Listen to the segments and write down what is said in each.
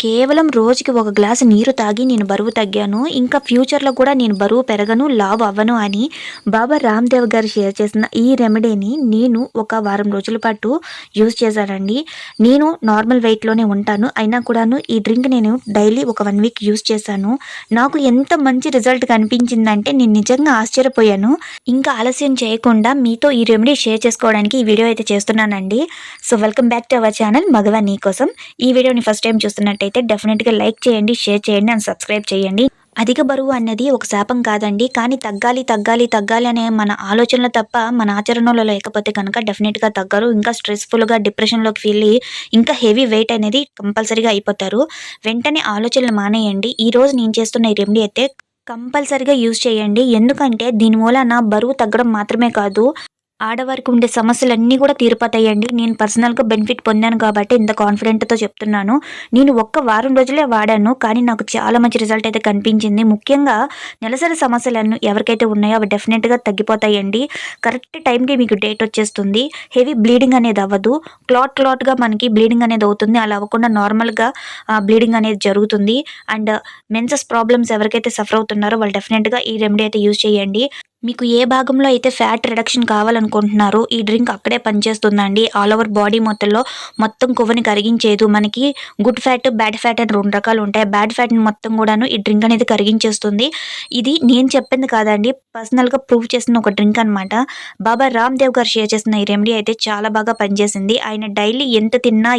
కేవలం రోజుకి ఒక గ్లాసు నీరు తాగి నేను బరువు తగ్గాను. ఇంకా ఫ్యూచర్‌లో కూడా నేను బరువు పెరగను, లావు అవ్వను అని బాబా రామ్‌దేవ్ గారు షేర్ చేసిన ఈ రెమెడీని నేను ఒక వారం రోజుల పాటు యూజ్ చేశానండి. నేను నార్మల్ వెయిట్‌లోనే ఉంటాను. అయినా కూడాను ఈ డ్రింక్ నేను డైలీ ఒక 1 వీక్ యూజ్ చేశాను. నాకు ఎంత మంచి రిజల్ట్ కనిపించిందంటే నేను నిజంగా ఆశ్చర్యపోయాను. ఇంకా ఆలస్యం చేయకుండా మీతో ఈ రెమెడీ షేర్ చేసుకోవడానికి ఈ వీడియో అయితే చేస్తున్నానండి. So, welcome back to our channel మగవ నీకోసం. ఈ వీడియోని ఫస్ట్ టైం చూస్తున్నట్టయితే డెఫినెట్‌గా లైక్ చేయండి, షేర్ చేయండి అండ్ సబ్స్క్రైబ్ చేయండి. అధిక బరువు అన్నది ఒక శాపం కాదండి. కానీ తగ్గాలి అనే మన ఆలోచనలు తప్ప మన ఆచరణలో లేకపోతే కనుక డెఫినెట్‌గా తగ్గరు. ఇంకా స్ట్రెస్‌ఫుల్‌గా డిప్రెషన్‌లోకి వెళ్లి ఇంకా హెవీ వెయిట్ అనేది కంపల్సరీగా అయిపోతారు. వెంటనే ఆలోచనలు మానేయండి. ఈరోజు నేను చేస్తున్న ఈ రెమెడీ అయితే కంపల్సరీగా యూజ్ చేయండి. ఎందుకంటే దీని మూలాన బరువు తగ్గడం మాత్రమే కాదు, ఆడవారికి ఉండే సమస్యలన్నీ కూడా తీరిపోతాయండి. నేను పర్సనల్‌గా బెనిఫిట్ పొందాను కాబట్టి ఇంత కాన్ఫిడెంట్‌తో చెప్తున్నాను. నేను ఒక్క వారం రోజులే వాడాను. కానీ నాకు చాలా మంచి రిజల్ట్ అయితే కనిపించింది. ముఖ్యంగా నెలసరి సమస్యలన్నీ ఎవరికైతే ఉన్నాయో అవి డెఫినెట్‌గా తగ్గిపోతాయండి. కరెక్ట్ టైంకి మీకు డేట్ వచ్చేస్తుంది. హెవీ బ్లీడింగ్ అనేది అవ్వదు. క్లాట్‌గా మనకి బ్లీడింగ్ అనేది అవుతుంది. అలా అవ్వకుండా నార్మల్‌గా బ్లీడింగ్ అనేది జరుగుతుంది. అండ్ మెన్సెస్ ప్రాబ్లమ్స్ ఎవరికైతే సఫర్ అవుతున్నారో వాళ్ళు డెఫినెట్‌గా ఈ రెమెడీ అయితే యూజ్ చేయండి. మీకు ఏ భాగంలో అయితే ఫ్యాట్ రిడక్షన్ కావాలనుకుంటున్నారో ఈ డ్రింక్ అక్కడే పనిచేస్తుందండి. ఆల్ ఓవర్ బాడీ మొత్తం కొవ్వుని కరిగించేదు. మనకి గుడ్ ఫ్యాట్, బ్యాడ్ ఫ్యాట్ అని 2 రకాలు ఉంటాయి. బ్యాడ్ ఫ్యాట్‌ని మొత్తం కూడాను ఈ డ్రింక్ అనేది కరిగించేస్తుంది. ఇది నేను చెప్పింది కాదండి. పర్సనల్‌గా ప్రూవ్ చేసిన ఒక డ్రింక్ అనమాట. బాబా రామ్‌దేవ్ గారు షేర్ చేసిన ఈ రెమెడీ అయితే చాలా బాగా పనిచేసింది. ఆయన డైలీ ఎంత తిన్నా,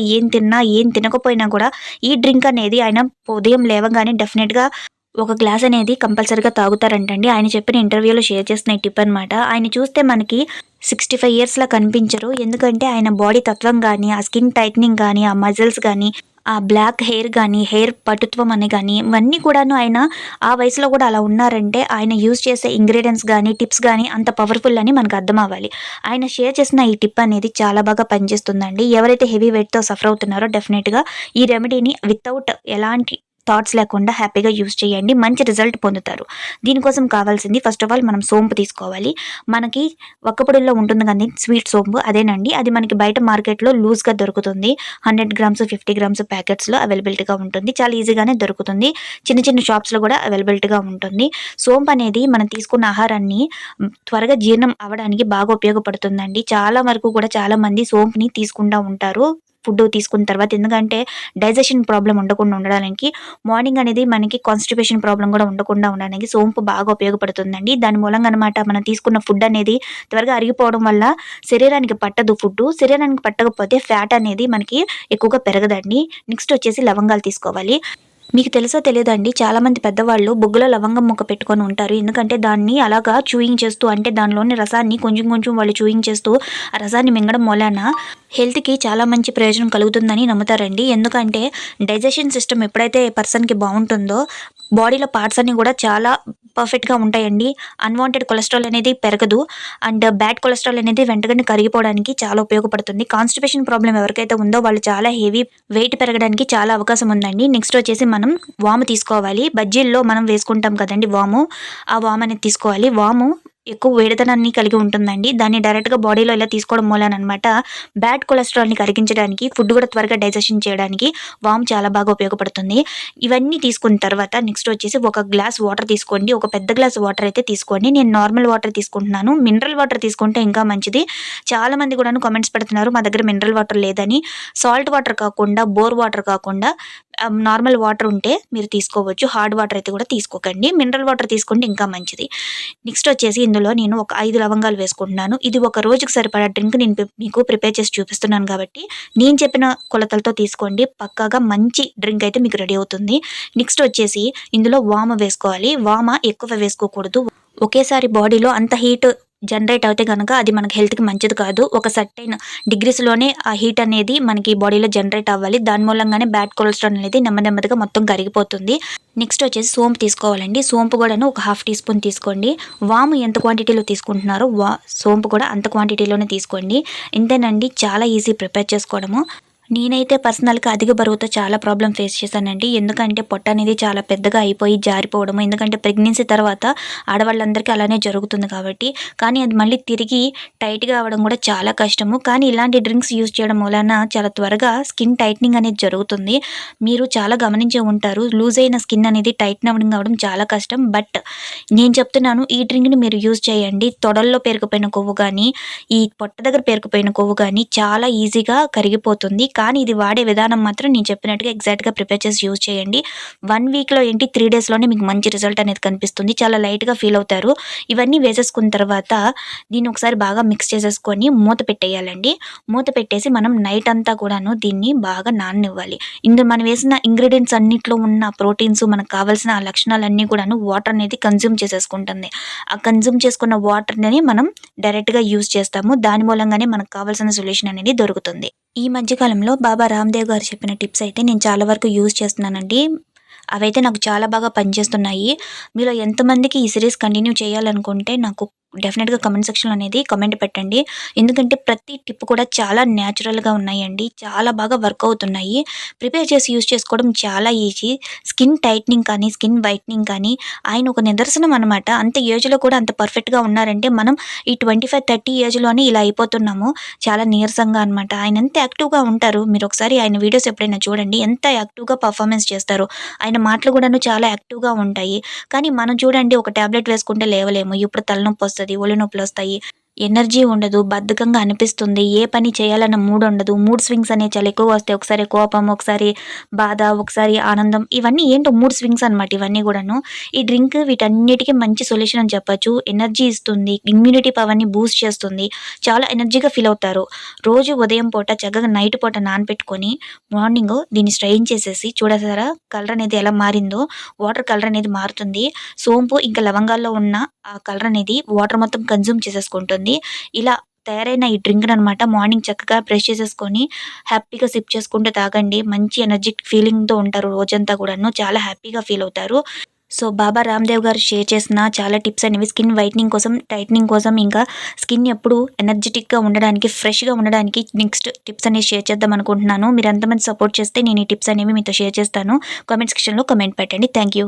ఏం తినకపోయినా కూడా ఈ డ్రింక్ అనేది ఆయన ఉదయం లేవగానే డెఫినిట్‌గా ఒక గ్లాస్ అనేది కంపల్సరీగా తాగుతారంటండి. ఆయన చెప్పిన ఇంటర్వ్యూలో షేర్ చేసిన ఈ టిప్ అనమాట. ఆయన చూస్తే మనకి 65 ఇయర్స్‌లా కనిపించరు. ఎందుకంటే ఆయన బాడీ తత్వం గానీ, ఆ స్కిన్ టైట్నింగ్ గానీ, ఆ మజిల్స్ గానీ, ఆ బ్లాక్ హెయిర్ గానీ, హెయిర్ పటుత్వం అని గానీ, ఇవన్నీ కూడాను ఆయన ఆ వయసులో కూడా అలా ఉన్నారంటే ఆయన యూజ్ చేసే ఇంగ్రీడియెంట్స్ గానీ, టిప్స్ గానీ అంత పవర్‌ఫుల్ అని మనకు అర్థం అవ్వాలి. ఆయన షేర్ చేసిన ఈ టిప్ అనేది చాలా బాగా పనిచేస్తుందండి. ఎవరైతే హెవీ వెయిట్‌తో సఫర్ అవుతున్నారో డెఫినెట్‌గా ఈ రెమెడీని వితౌట్ ఎలాంటి థాట్స్ లేకుండా హ్యాపీగా యూజ్ చేయండి. మంచి రిజల్ట్ పొందుతారు. దీనికోసం కావాల్సింది ఫస్ట్ ఆఫ్ ఆల్ మనం సోంపు తీసుకోవాలి. మనకి ఒక్కపొడిలో ఉంటుంది కానీ స్వీట్ సోంపు అదేనండి. అది మనకి బయట మార్కెట్‌లో లూజ్‌గా దొరుకుతుంది. 100 గ్రామ్స్, 50 గ్రామ్స్ ప్యాకెట్స్‌లో అవైలబిలిటీగా ఉంటుంది. చాలా ఈజీగానే దొరుకుతుంది. చిన్న షాప్స్‌లో కూడా అవైలబిలిటీగా ఉంటుంది. సోంపు అనేది మనం తీసుకున్న ఆహారాన్ని త్వరగా జీర్ణం అవ్వడానికి బాగా ఉపయోగపడుతుందండి. చాలా వరకు కూడా చాలామంది సోంపుని తీసుకుంటా ఉంటారు ఫుడ్ తీసుకున్న తర్వాత. ఎందుకంటే డైజెషన్ ప్రాబ్లమ్ ఉండకుండా ఉండడానికి, మార్నింగ్ అనేది మనకి కాన్‌స్టిపేషన్ ప్రాబ్లమ్ కూడా ఉండకుండా ఉండడానికి సోంపు బాగా ఉపయోగపడుతుందండి. దాని మూలంగా అనమాట మనం తీసుకున్న ఫుడ్ అనేది త్వరగా అరిగిపోవడం వల్ల శరీరానికి పట్టదు ఫుడ్డు. శరీరానికి పట్టకపోతే ఫ్యాట్ అనేది మనకి ఎక్కువగా పెరగదండి. నెక్స్ట్ వచ్చేసి లవంగాలు తీసుకోవాలి. మీకు తెలుసో తెలీదండి, చాలామంది పెద్దవాళ్ళు బొగ్గులో లవంగం ముక్క పెట్టుకొని ఉంటారు. ఎందుకంటే దాన్ని అలాగా చూయింగ్ చేస్తూ, అంటే దానిలోని రసాన్ని కొంచెం వాళ్ళు చూయింగ్ చేస్తూ ఆ రసాన్ని మింగడం మూలాన హెల్త్‌కి చాలా మంచి ప్రయోజనం కలుగుతుందని నమ్ముతారండి. ఎందుకంటే డైజెషన్ సిస్టమ్ ఎప్పుడైతే పర్సన్‌కి బావుంటుందో బాడీలో పార్ట్స్ అన్నీ కూడా చాలా పర్ఫెక్ట్‌గా ఉంటాయండి. అన్‌వాంటెడ్ కొలెస్ట్రాల్ అనేది పెరగదు. అండ్ బ్యాడ్ కొలెస్ట్రాల్ అనేది వెంటనే కరిగిపోవడానికి చాలా ఉపయోగపడుతుంది. కాన్‌స్టిపేషన్ ప్రాబ్లమ్ ఎవరికైతే ఉందో వాళ్ళు చాలా హెవీ వెయిట్ పెరగడానికి చాలా అవకాశం ఉందండి. నెక్స్ట్ వచ్చేసి మనం వాము తీసుకోవాలి. బజ్జీల్లో మనం వేసుకుంటాం కదండీ వాము. ఆ వాము అనేది తీసుకోవాలి. వాము ఎక్కువ వేడితనాన్ని కలిగి ఉంటుందండి. దాన్ని డైరెక్ట్‌గా బాడీలో ఇలా తీసుకోవడం మూలాననమాట బ్యాడ్ కొలెస్ట్రాల్‌ని కరిగించడానికి, ఫుడ్ కూడా త్వరగా డైజెషన్ చేయడానికి వాము చాలా బాగా ఉపయోగపడుతుంది. ఇవన్నీ తీసుకున్న తర్వాత నెక్స్ట్ వచ్చేసి ఒక గ్లాస్ వాటర్ తీసుకోండి. ఒక పెద్ద గ్లాస్ వాటర్ అయితే తీసుకోండి. నేను నార్మల్ వాటర్ తీసుకుంటున్నాను. మినరల్ వాటర్ తీసుకుంటే ఇంకా మంచిది. చాలామంది కూడాను కామెంట్స్ పెడుతున్నారు మా దగ్గర మినరల్ వాటర్ లేదని. సాల్ట్ వాటర్ కాకుండా, బోర్ వాటర్ కాకుండా నార్మల్ వాటర్ ఉంటే మీరు తీసుకోవచ్చు. హార్డ్ వాటర్ అయితే కూడా తీసుకోకండి. మినరల్ వాటర్ తీసుకుంటే ఇంకా మంచిది. నెక్స్ట్ వచ్చేసి ఇందులో నేను ఒక 5 లవంగాలు వేసుకుంటున్నాను. ఇది ఒక రోజుకి సరిపడా డ్రింక్ నేను మీకు ప్రిపేర్ చేసి చూపిస్తున్నాను కాబట్టి నేను చెప్పిన కొలతలతో తీసుకోండి. పక్కాగా మంచి డ్రింక్ అయితే మీకు రెడీ అవుతుంది. నెక్స్ట్ వచ్చేసి ఇందులో వామ వేసుకోవాలి. వామ ఎక్కువ వేసుకోకూడదు. ఒకేసారి బాడీలో అంత హీట్ జనరేట్ అవుతే గనక అది మనకి హెల్త్‌కి మంచిది కాదు. ఒక సర్టెన్ డిగ్రీస్‌లోనే ఆ హీట్ అనేది మనకి బాడీలో జనరేట్ అవ్వాలి. దాని మూలంగానే బ్యాడ్ కొలెస్ట్రాల్ అనేది నెమ్మదిగా మొత్తం కరిగిపోతుంది. నెక్స్ట్ వచ్చేసి సోంపు తీసుకోవాలండి. సోంపు కూడాను ఒక హాఫ్ టీ స్పూన్ తీసుకోండి. వాము ఎంత క్వాంటిటీలో తీసుకుంటున్నారో సోంపు కూడా అంత క్వాంటిటీలోనే తీసుకోండి. ఇంతేనండి, చాలా ఈజీ ప్రిపేర్ చేసుకోవడము. నేనైతే పర్సనల్‌గా అధిక బరువుతో చాలా ప్రాబ్లమ్ ఫేస్ చేశానండి. ఎందుకంటే పొట్ట అనేది చాలా పెద్దగా అయిపోయి జారిపోవడము. ఎందుకంటే ప్రెగ్నెన్సీ తర్వాత ఆడవాళ్ళందరికీ అలానే జరుగుతుంది కాబట్టి. కానీ అది మళ్ళీ తిరిగి టైట్‌గా అవ్వడం కూడా చాలా కష్టము. కానీ ఇలాంటి డ్రింక్స్ యూజ్ చేయడం వలన చాలా త్వరగా స్కిన్ టైట్నింగ్ అనేది జరుగుతుంది. మీరు చాలా గమనించే ఉంటారు. లూజ్ అయిన స్కిన్ అనేది టైటన్ అవ్వడం చాలా కష్టం. బట్ నేను చెప్తున్నాను ఈ డ్రింక్‌ని మీరు యూజ్ చేయండి. తొడల్లో పేరుకుపోయిన కొవ్వు గానీ, ఈ పొట్ట దగ్గర పేరుకుపోయిన కొవ్వు గానీ చాలా ఈజీగా కరిగిపోతుంది. కానీ ఇది వాడే విధానం మాత్రం నేను చెప్పినట్టుగా ఎగ్జాక్ట్‌గా ప్రిపేర్ చేసి యూజ్ చేయండి. 1 వీక్‌లో ఏంటి 3 డేస్‌లోనే మీకు మంచి రిజల్ట్ అనేది కనిపిస్తుంది. చాలా లైట్‌గా ఫీల్ అవుతారు. ఇవన్నీ వేసేసుకున్న తర్వాత దీన్ని ఒకసారి బాగా మిక్స్ చేసేసుకొని మూత పెట్టేయాలండి. మూత పెట్టేసి మనం నైట్ అంతా కూడాను దీన్ని బాగా నాననివ్వాలి. మనం వేసిన ఇంగ్రీడియెంట్స్ అన్నిట్లో ఉన్న ప్రోటీన్స్ మనకు కావాల్సిన ఆ లక్షణాలన్నీ కూడాను వాటర్ అనేది కన్జ్యూమ్ చేసేసుకుంటుంది. ఆ కన్జ్యూమ్ చేసుకున్న వాటర్‌ని మనం డైరెక్ట్‌గా యూజ్ చేస్తాము. దాని మూలంగానే మనకు కావాల్సిన సొల్యూషన్ అనేది దొరుకుతుంది. ఈ మధ్య కాలంలో బాబా రామ్‌దేవ్ గారు చెప్పిన టిప్స్ అయితే నేను చాలా వరకు యూజ్ చేస్తున్నానండి. అవైతే నాకు చాలా బాగా పనిచేస్తున్నాయి. మీలో ఎంతమందికి ఈ సీరీస్ కంటిన్యూ చేయాలనుకుంటే నాకు డెఫినిట్‌గా కామెంట్ సెక్షన్‌లో అనేది కామెంట్ పెట్టండి. ఎందుకంటే ప్రతి టిప్ కూడా చాలా న్యాచురల్‌గా ఉన్నాయండి. చాలా బాగా వర్క్ అవుతున్నాయి. ప్రిపేర్ చేసి యూజ్ చేసుకోవడం చాలా ఈజీ. స్కిన్ టైట్నింగ్ కానీ, స్కిన్ వైట్నింగ్ కానీ ఆయన ఒక నిదర్శనం అనమాట. అంత ఏజ్‌లో కూడా అంత పర్ఫెక్ట్‌గా ఉన్నారంటే మనం ఈ 25, 30 ఏజ్‌లోనే ఇలా అయిపోతున్నాము. చాలా నీరసంగా అనమాట. ఆయన ఎంత యాక్టివ్‌గా ఉంటారు. మీరొకసారి ఆయన వీడియోస్ ఎప్పుడైనా చూడండి. ఎంత యాక్టివ్‌గా పర్ఫార్మెన్స్ చేస్తారో. ఆయన మాటలు కూడాను చాలా యాక్టివ్‌గా ఉంటాయి. కానీ మనం చూడండి ఒక టాబ్లెట్ వేసుకుంటే లేవలేము. ఇప్పుడు తలనొప్పొస్తది, ఒళ్ళు నొప్పులొస్తాయి. ఎనర్జీ ఉండదు. బద్ధకంగా అనిపిస్తుంది. ఏ పని చేయాలన్న మూడ్ ఉండదు. మూడ్ స్వింగ్స్ అనేవి చాలా ఎక్కువగా వస్తాయి. ఒకసారి కోపం, ఒకసారి బాధ, ఒకసారి ఆనందం. ఇవన్నీ ఏంటో మూడ్ స్వింగ్స్ అనమాట ఇవన్నీ గూడాను. ఈ డ్రింక్ వీటన్నిటికి మంచి సొల్యూషన్ అని చెప్పొచ్చు. ఎనర్జీ ఇస్తుంది. ఇమ్యూనిటీ పవర్‌ని బూస్ట్ చేస్తుంది. చాలా ఎనర్జీగా ఫీల్ అవుతారు. రోజు ఉదయం పూట చక్కగా నైట్ పూట నానబెట్టుకొని మార్నింగ్ దీన్ని స్ట్రెయిన్ చేసేసి చూడేసారా కలర్ అనేది ఎలా మారిందో, వాటర్ కలర్ అనేది మారుతుంది. సోంపు ఇంకా లవంగాల్లో ఉన్న ఆ కలర్ అనేది వాటర్ మొత్తం కన్జ్యూమ్ చేసేసుకుంటుంది. ఇలా తయారైన ఈ డ్రింక్‌ననమాట మార్నింగ్ చక్కగా బ్రష్ చేసేసుకొని హ్యాపీగా సిప్ చేసుకుంటూ తాగండి. మంచి ఎనర్జిటిక్ ఫీలింగ్‌తో ఉంటారు రోజంతా కూడాను. చాలా హ్యాపీగా ఫీల్ అవుతారు. సో, బాబా రామ్‌దేవ్ గారు షేర్ చేసిన చాలా టిప్స్ అనేవి స్కిన్ వైట్నింగ్ కోసం, టైటనింగ్ కోసం, ఇంకా స్కిన్ ఎప్పుడు ఎనర్జిటిక్‌గా ఉండడానికి, ఫ్రెష్‌గా ఉండడానికి నెక్స్ట్ టిప్స్ అనేవి షేర్ చేద్దాం అనుకుంటున్నాను. మీరు ఎంతమంది సపోర్ట్ చేస్తే నేను ఈ టిప్స్ అనేవి మీతో షేర్ చేస్తాను. కామెంట్ సెక్షన్‌లో కామెంట్ పెట్టండి. Thank you.